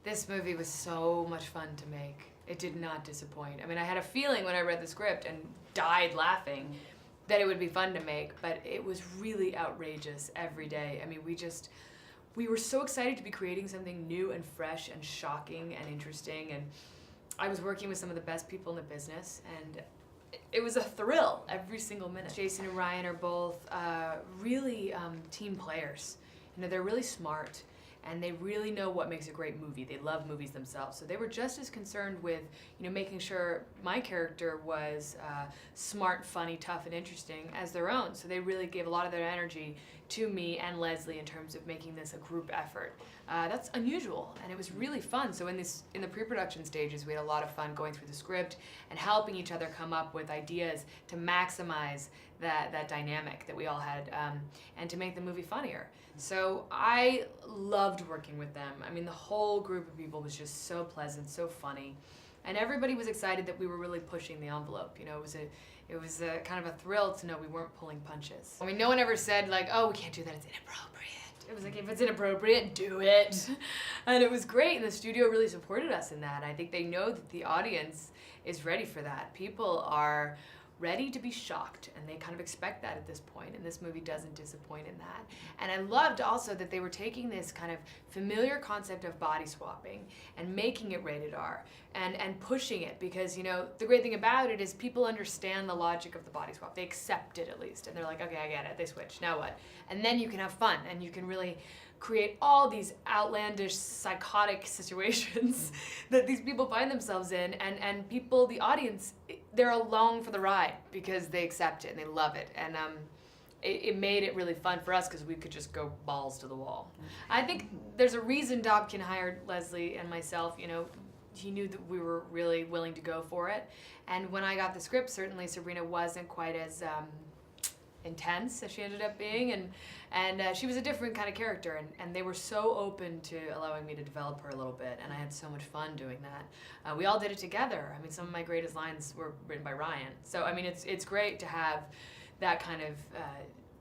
This movie was so much fun to make. It did not disappoint. I mean, I had a feeling when I read the script and died laughing that it would be fun to make, but it was really outrageous every day. I mean, we were so excited to be creating something new and fresh and shocking and interesting, and I was working with some of the best people in the business, and it was a thrill every single minute. Jason and Ryan are both really team players. You know, they're really smart, and they really know what makes a great movie. They love movies themselves, so they were just as concerned with, you know, making sure my character was smart, funny, tough, and interesting as their own. So they really gave a lot of their energy to me and Leslie in terms of making this a group effort. That's unusual, and it was really fun. So in the pre-production stages, we had a lot of fun going through the script and helping each other come up with ideas to maximize that dynamic that we all had, and to make the movie funnier. So I loved working with them. I mean, the whole group of people was just so pleasant, so funny, and everybody was excited that we were really pushing the envelope. You know, it was a kind of a thrill to know we weren't pulling punches. I mean, no one ever said like, "Oh, we can't do that, it's inappropriate." It was like, if it's inappropriate, do it. And it was great, and the studio really supported us in that. I think they know that the audience is ready for that. People are ready to be shocked, and they kind of expect that at this point, and this movie doesn't disappoint in that. And I loved also that they were taking this kind of familiar concept of body swapping and making it rated R and pushing it, because, you know, the great thing about it is people understand the logic of the body swap. They accept it at least, and they're like, okay, I get it, they switch, now what? And then you can have fun, and you can really create all these outlandish, psychotic situations that these people find themselves in, and people, the audience, they're along for the ride because they accept it and they love it. And it made it really fun for us because we could just go balls to the wall. I think there's a reason Dobkin hired Leslie and myself. You know, he knew that we were really willing to go for it. And when I got the script, certainly Sabrina wasn't quite as intense as she ended up being, and she was a different kind of character, and they were so open to allowing me to develop her a little bit, and I had so much fun doing that. We all did it together. I mean, some of my greatest lines were written by Ryan, so I mean, it's great to have that kind of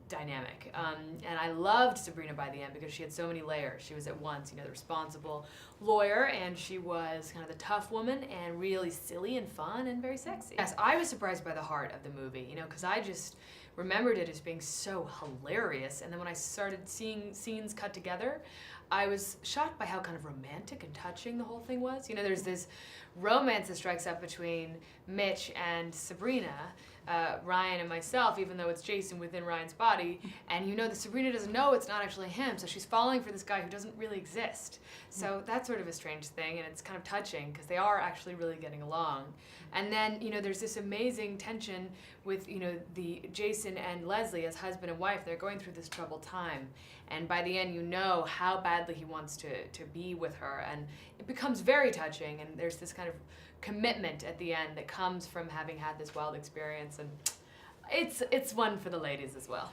dynamic. And I loved Sabrina by the end because she had so many layers. She was at once, you know, the responsible lawyer, and she was kind of the tough woman, and really silly and fun and very sexy. Yes, I was surprised by the heart of the movie, you know, because I just remembered it as being so hilarious, and then when I started seeing scenes cut together, I was shocked by how kind of romantic and touching the whole thing was. You know, there's this romance that strikes up between Mitch and Sabrina, Ryan and myself, even though it's Jason within Ryan's body, and you know that Sabrina doesn't know it's not actually him, so she's falling for this guy who doesn't really exist. So that's sort of a strange thing, and it's kind of touching because they are actually really getting along. And then, you know, there's this amazing tension with, you know, the Jason and Leslie as husband and wife. They're going through this troubled time, and by the end you know how badly he wants to be with her, and it becomes very touching, and there's this kind of commitment at the end that comes from having had this wild experience, and it's one for the ladies as well.